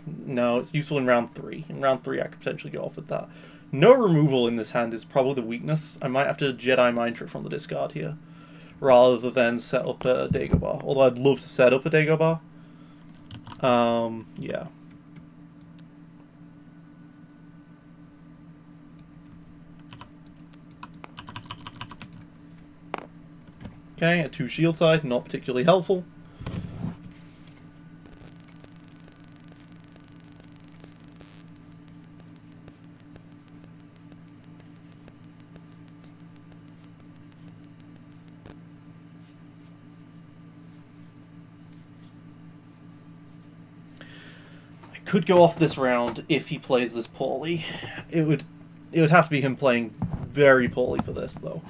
No, it's useful in round 3. In round 3, I could potentially go off with that. No removal in this hand is probably the weakness. I might have to Jedi Mind Trick from the discard here. rather than set up a Dagobah. Although I'd love to set up a Dagobah. Yeah. Okay, a 2 shield side, not particularly helpful. Could go off this round if he plays this poorly. It would have to be him playing very poorly for this though.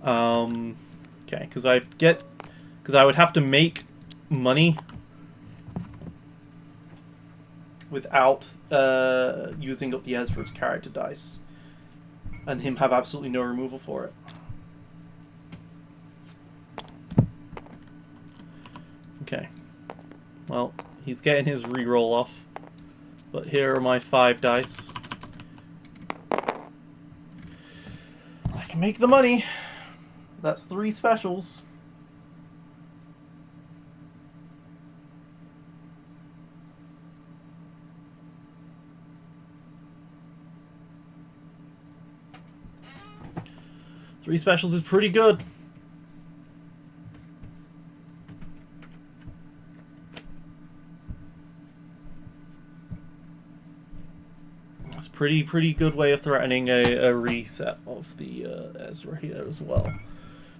Okay, because I would have to make money without using up the Ezra's character dice, and him have absolutely no removal for it. Okay, well, he's getting his reroll off. But here are my 5 dice. I can make the money. That's 3 specials. Three specials is pretty good. Pretty good way of threatening a reset of the Ezra here as well.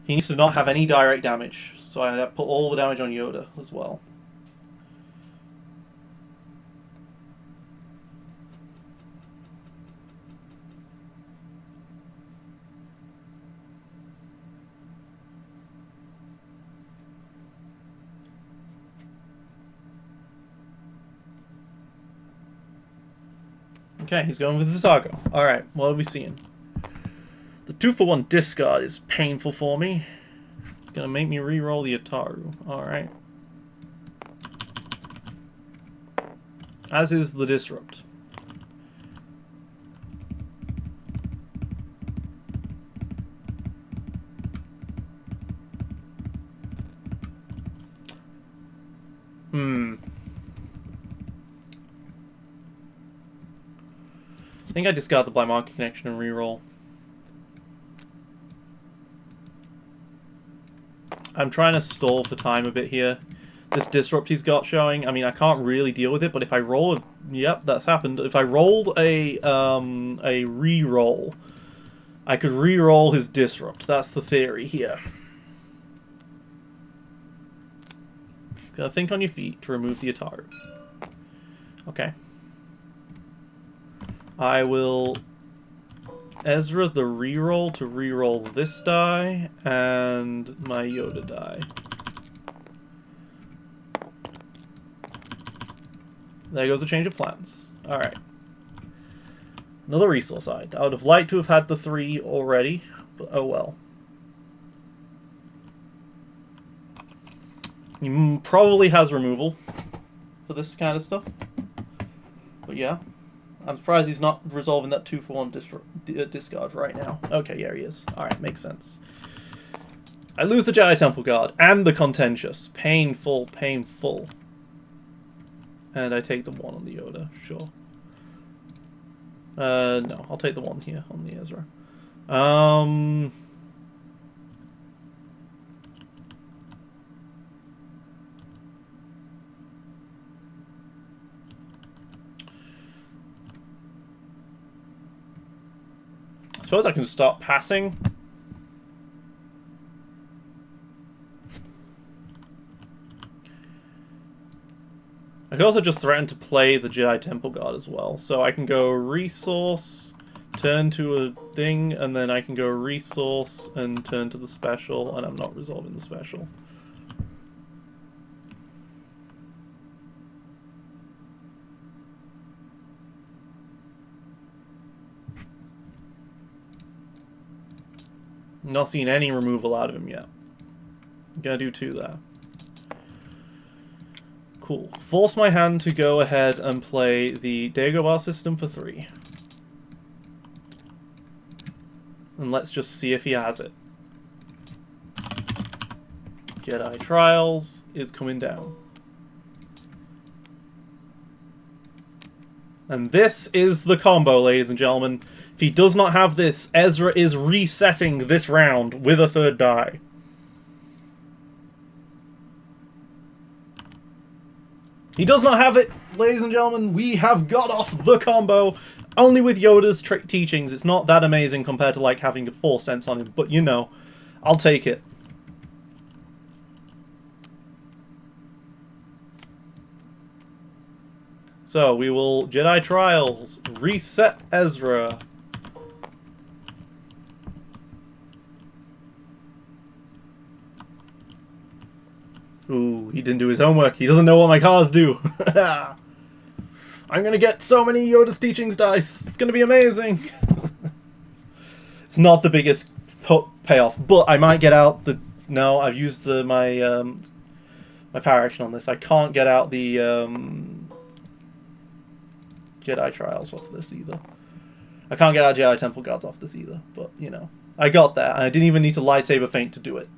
He needs to not have any direct damage, so I have to put all the damage on Yoda as well. Okay, he's going with Visago. Alright, what are we seeing? The 2-for-1 discard is painful for me. It's gonna make me re-roll the Ataru. Alright. As is the Disrupt. I think I discard the Blind Market Connection and reroll. I'm trying to stall for time a bit here. This Disrupt he's got showing, I mean, I can't really deal with it, but if I roll a... Yep, that's happened. If I rolled a reroll, I could reroll his Disrupt. That's the theory here. Gotta think on your feet to remove the Ataru. Okay. I will Ezra the reroll to reroll this die and my Yoda die. There goes a change of plans. Alright. Another resource side. I would have liked to have had the 3 already, but oh well. He probably has removal for this kind of stuff. But yeah. I'm surprised he's not resolving that 2-for-1 discard right now. Okay, yeah, he is. Alright, makes sense. I lose the Jedi Temple Guard and the Contentious. Painful, painful. And I take the 1 on the Yoda, sure. No, I'll take the 1 here on the Ezra. I suppose I can stop passing. I could also just threaten to play the Jedi Temple Guard as well. So I can go resource, turn to a thing, and then I can go resource and turn to the special, and I'm not resolving the special. Not seeing any removal out of him yet. I'm gonna do 2 there. Cool. Force my hand to go ahead and play the Dagobah system for 3. And let's just see if he has it. Jedi Trials is coming down. And this is the combo, ladies and gentlemen. If he does not have this, Ezra is resetting this round with a third die. He does not have it, ladies and gentlemen. We have got off the combo. Only with Yoda's teachings. It's not that amazing compared to like having a 4 cents on him. But you know, I'll take it. So we will Jedi Trials. Reset Ezra. Ooh, he didn't do his homework. He doesn't know what my cards do. I'm gonna get so many Yoda's teachings dice. It's gonna be amazing. It's not the biggest payoff, but I might get out the... No, I've used my my power action on this. I can't get out the Jedi Trials off this either. I can't get out Jedi Temple Guards off this either, but, you know. I got that, and I didn't even need to lightsaber feint to do it.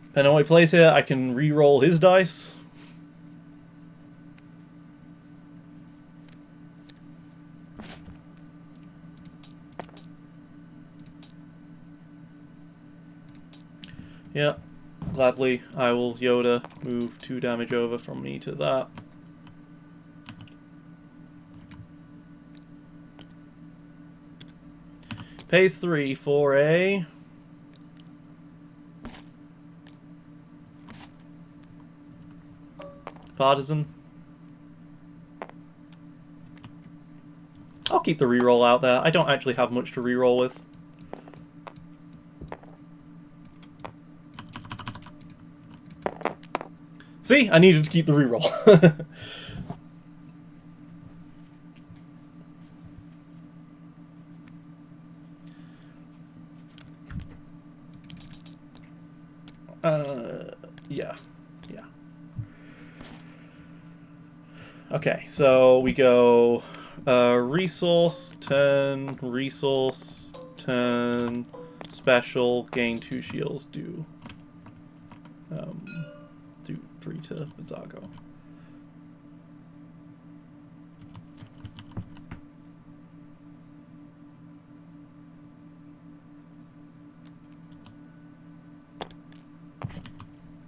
Depending on what he plays here, I can re-roll his dice. Yeah, gladly I will Yoda move 2 damage over from me to that. Pays 3 for a... Partisan. I'll keep the reroll out there. I don't actually have much to reroll with. See? I needed to keep the reroll. Yeah. Yeah. Okay, so we go resource, turn, resource, turn, special, gain 2 shields, do 3 to Vizago.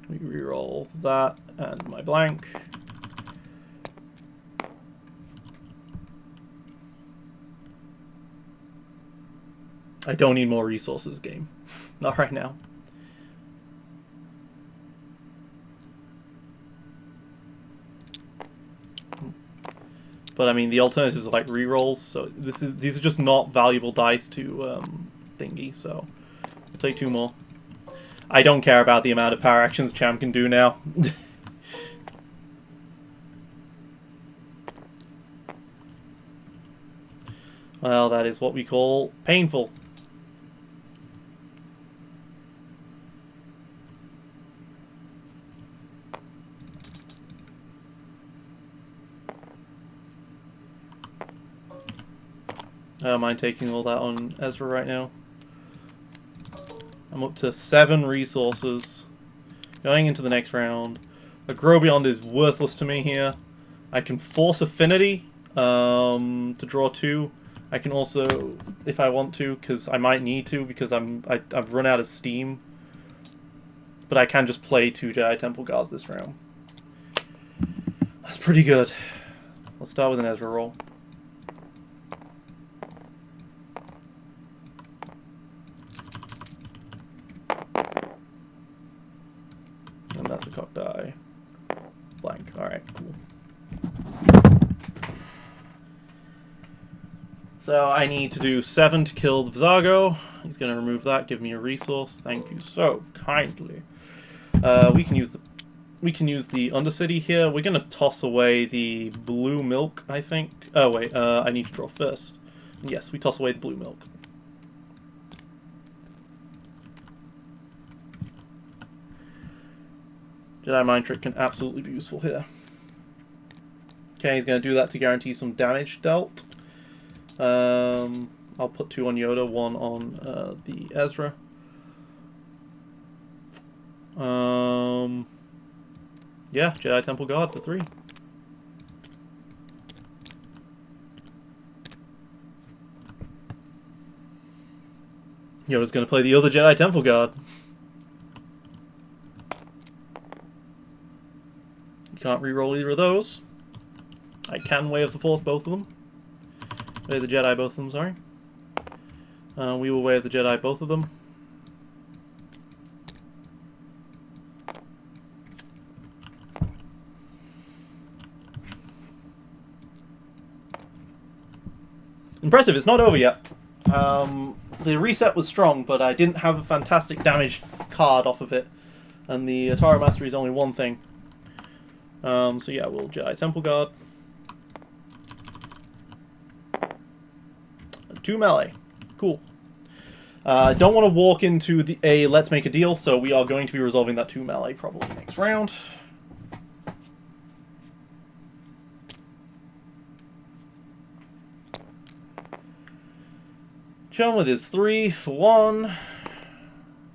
We reroll that and my blank. I don't need more resources, game. Not right now. But I mean, the alternatives are like rerolls, so these are just not valuable dice to thingy. So I'll take 2 more. I don't care about the amount of power actions Cham can do now. Well, that is what we call painful. I don't mind taking all that on Ezra right now. I'm up to 7 resources. Going into the next round. A Grow Beyond is worthless to me here. I can force Affinity to draw 2. I can also, if I want to, because I might need to, because I've run out of steam. But I can just play 2 Jedi Temple Guards this round. That's pretty good. Let's start with an Ezra roll. And that's a cocked die. Blank. Alright, cool. So I need to do 7 to kill the Vizago. He's going to remove that, give me a resource. Thank you so kindly. We can use the Undercity here. We're going to toss away the blue milk, I think. Oh wait, I need to draw first. Yes, we toss away the blue milk. Jedi Mind Trick can absolutely be useful here. Okay, he's going to do that to guarantee some damage dealt. I'll put 2 on Yoda, 1 on the Ezra. Yeah, Jedi Temple Guard for 3. Yoda's going to play the other Jedi Temple Guard. You can't reroll either of those. I can Way of the Force both of them. Way of the Jedi both of them, sorry. We will Way of the Jedi both of them. Impressive, it's not over yet. The reset was strong, but I didn't have a fantastic damage card off of it. And the Atara Mastery is only one thing. So yeah, we'll Jedi Temple Guard. 2 melee. Cool. I don't want to walk into a let's make a deal, so we are going to be resolving that 2 melee probably next round. Chum with his 3 for 1.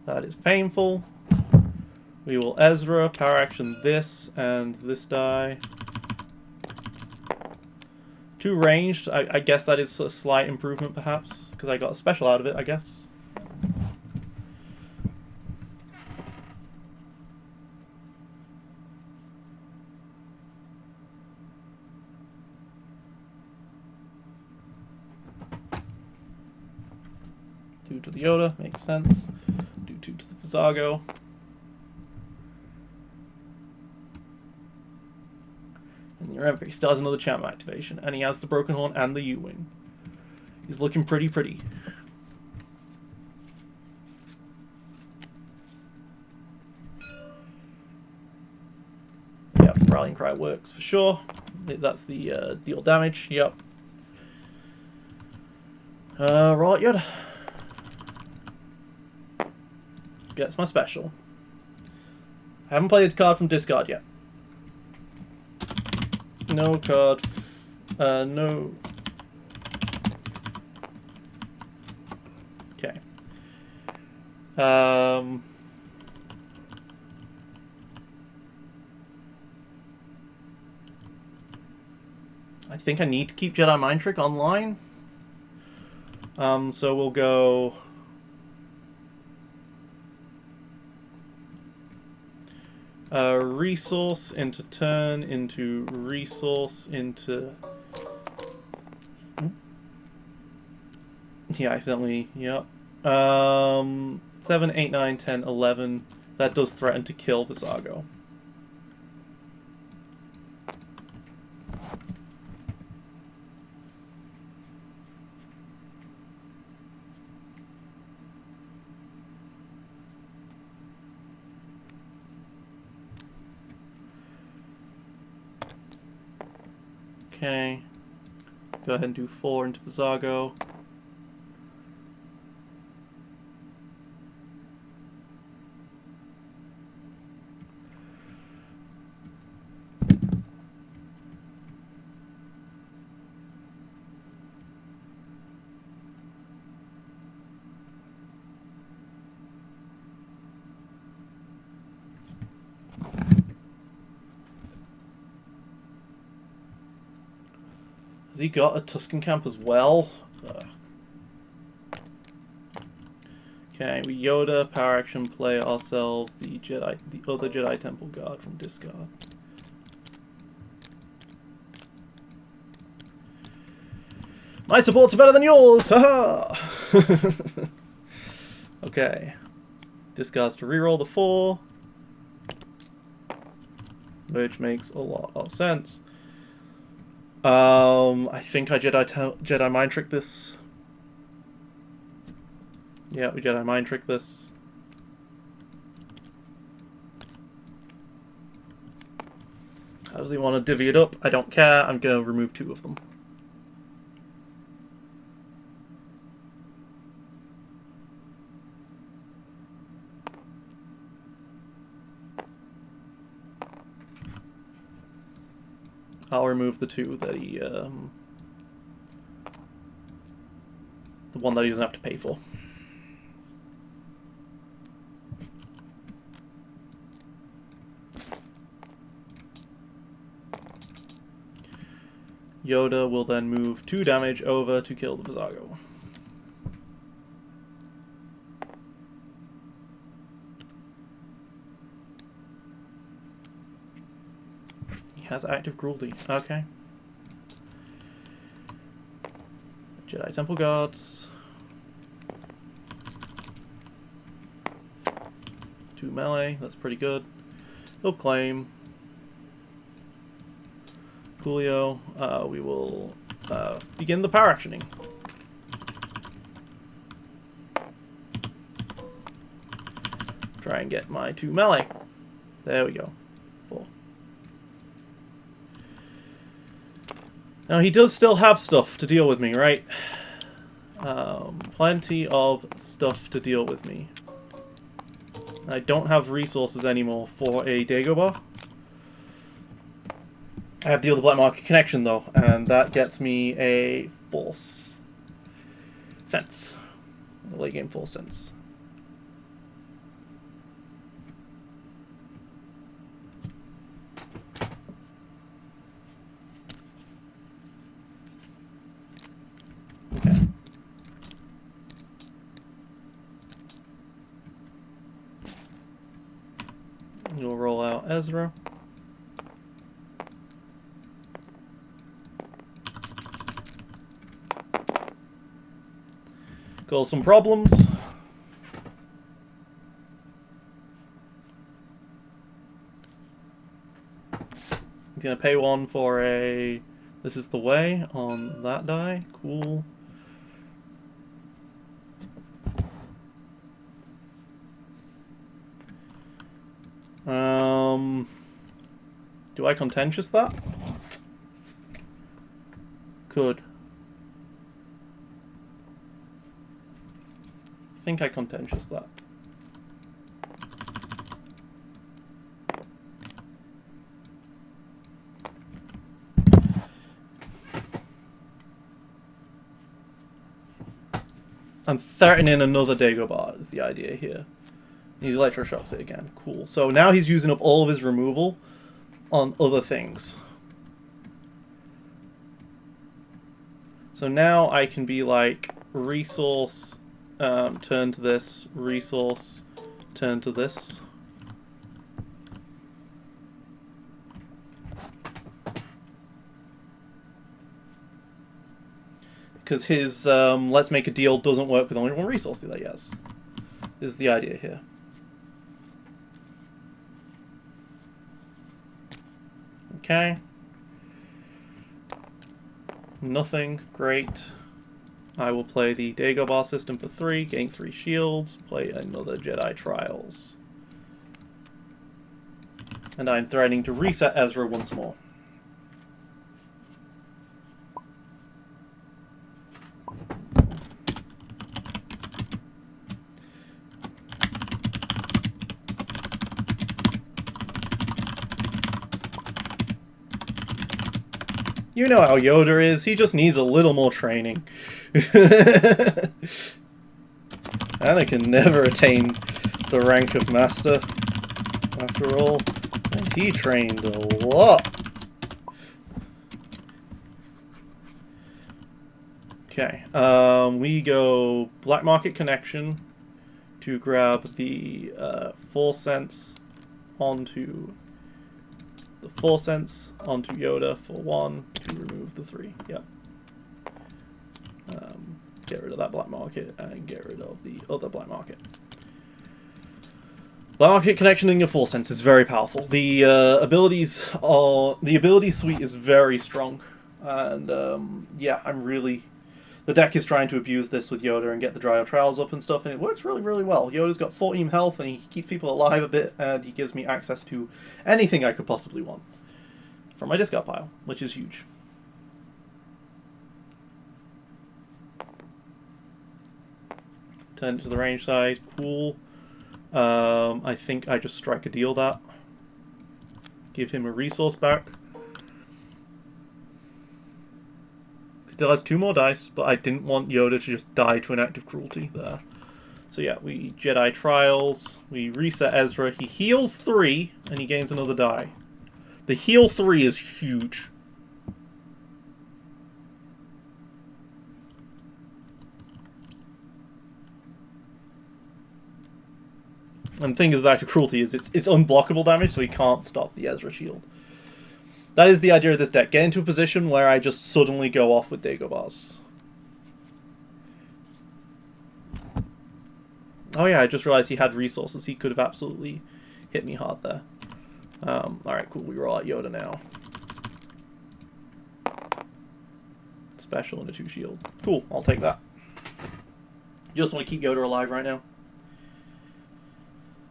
That is painful. We will Ezra, power action this and this die. 2 ranged. I guess that is a slight improvement perhaps, because I got a special out of it, I guess. To the Yoda, makes sense. Do 2 to the Vizago. And your Emperor still has another Cham activation, and he has the Broken Horn and the U-Wing. He's looking pretty. Yep, Rallying Cry works for sure. That's the deal damage, yep. Roll out Yoda. Gets my special. I haven't played a card from discard yet. No card. No. Okay. I think I need to keep Jedi Mind Trick online. So we'll go... resource into turn into resource into... Yeah, accidentally, yep. 7, 8, 9, 10, 11. That does threaten to kill Vizago. Okay. Go ahead and do 4 into Vizago. Has he got a Tusken camp as well? Ugh. Okay, we Yoda, power action, play ourselves the other Jedi Temple Guard from discard. My supports are better than yours! Haha! Okay. Discards to reroll the 4. Which makes a lot of sense. I think I Jedi Mind Trick this. Yeah, we Jedi Mind Trick this. How does he want to divvy it up? I don't care. I'm going to remove 2 of them. I'll remove the 2 that he one that he doesn't have to pay for. Yoda will then move 2 damage over to kill the Vizago. He has active cruelty. Okay. Jedi Temple Guards. 2 melee. That's pretty good. He'll claim. Coolio, we will begin the power actioning. Try and get my 2 melee. There we go. 4. Now he does still have stuff to deal with me, right? Plenty of stuff to deal with me. I don't have resources anymore for a Dagobah. I have the other Black Market connection, though, and that gets me a Force Sense. The late game Force Sense. Okay. You'll roll out Ezra. Cause some problems. He's gonna pay 1 for a This Is the Way on that die. Cool. Do I contentious that? Could. I think I contentious that. I'm threatening another Dagobah is the idea here. He's electroshocks it again. Cool. So now he's using up all of his removal on other things. So now I can be like resource, turn to this, resource, turn to this. Because his let's make a deal doesn't work with only one resource that he has. Is the idea here. Okay. Nothing. Great. I will play the Dagobah system for 3, gain 3 shields, play another Jedi Trials. And I'm threatening to reset Ezra once more. You know how Yoda is, he just needs a little more training. Anakin never attained the rank of Master, after all, and he trained a lot. Okay, we go Black Market Connection to grab the Force Sense onto the Force Sense onto Yoda for 1 to remove the 3. Yep. Get rid of that Black Market and get rid of the other Black Market. Black Market Connection in your Force Sense is very powerful. The ability suite is very strong, and yeah, the deck is trying to abuse this with Yoda and get the Dry Trials up and stuff, and it works really, really well. Yoda's got 14 health, and he keeps people alive a bit, and he gives me access to anything I could possibly want from my discard pile, which is huge. Turn it to the range side. Cool. I think I just strike a deal that. Give him a resource back. Still has 2 more dice, but I didn't want Yoda to just die to an act of cruelty there. So yeah, we Jedi Trials, we reset Ezra, he heals 3, and he gains another die. The heal 3 is huge. And the thing is, the act of cruelty is it's unblockable damage, so he can't stop the Ezra shield. That is the idea of this deck. Get into a position where I just suddenly go off with Dagobahs. Oh yeah, I just realized he had resources. He could have absolutely hit me hard there. Alright, cool. We roll out Yoda now. Special and a 2 shield. Cool, I'll take that. Just want to keep Yoda alive right now.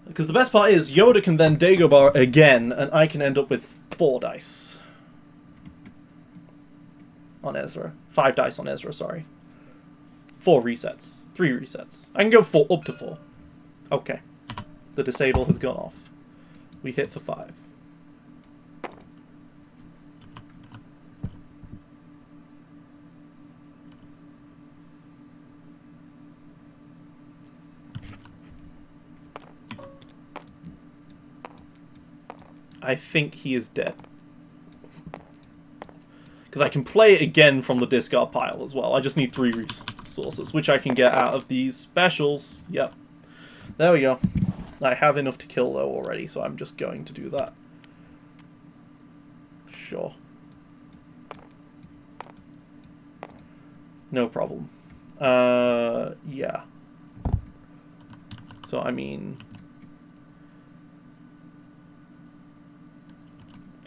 Because the best part is, Yoda can then Dagobah again, and I can end up with 4 dice. On Ezra. 5 dice on Ezra, sorry. 4 resets. 3 resets. I can go up to 4. Okay. The disable has gone off. We hit for 5. I think he is dead. Because I can play it again from the discard pile as well. I just need 3 resources, which I can get out of these specials. Yep. There we go. I have enough to kill, though, already, so I'm just going to do that. Sure. No problem. Yeah. So, I mean...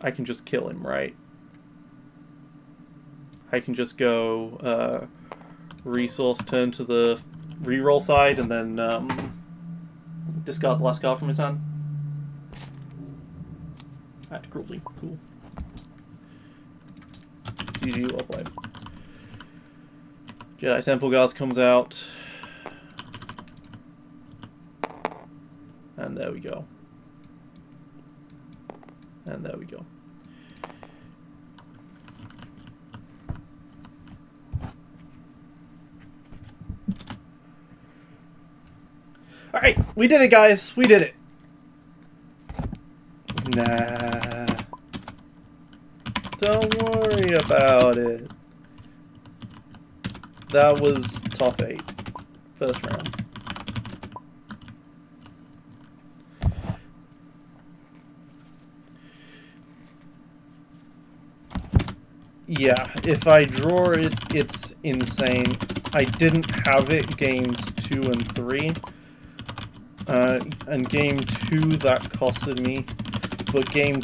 I can just kill him, right? I can just go resource, turn to the reroll side, and then discard the last card from his hand. Act cruelty. Cool. GG, well played. Jedi Temple Guards comes out. And there we go. And there we go. Alright, we did it, guys. We did it. Nah. Don't worry about it. That was top 8. First round. Yeah, if I draw it, it's insane. I didn't have it games 2 and 3. And game 2, that costed me. But game...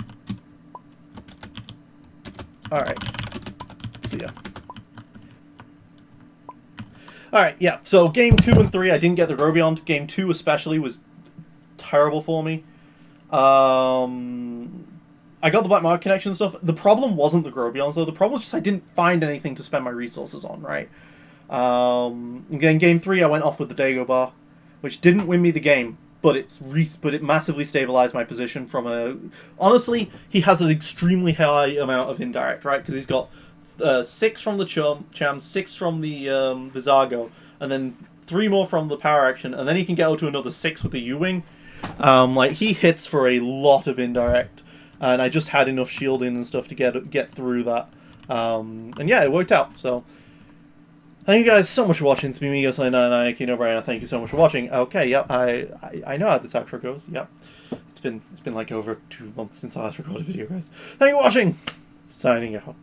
Alright. See ya. Alright, yeah. So game 2 and 3, I didn't get the Grobion. Game 2 especially was terrible for me. I got the Black Market Connection stuff. The problem wasn't the Grobions, though. The problem was just I didn't find anything to spend my resources on, right? Again, game 3, I went off with the Dagobah, which didn't win me the game, but it massively stabilized my position from a... Honestly, he has an extremely high amount of indirect, right? Because he's got 6 from the Cham, 6 from the Vizago, and then 3 more from the Power Action, and then he can get up to another 6 with the U-Wing. Like, he hits for a lot of indirect, and I just had enough shielding and stuff to get through that. And yeah, it worked out, so... Thank you guys so much for watching. It's me, Yoda, Kino Brian. Thank you so much for watching. Okay, yep, I know how this outro goes. Yep, it's been like over 2 months since I last recorded a video, guys. Thank you for watching. Signing out.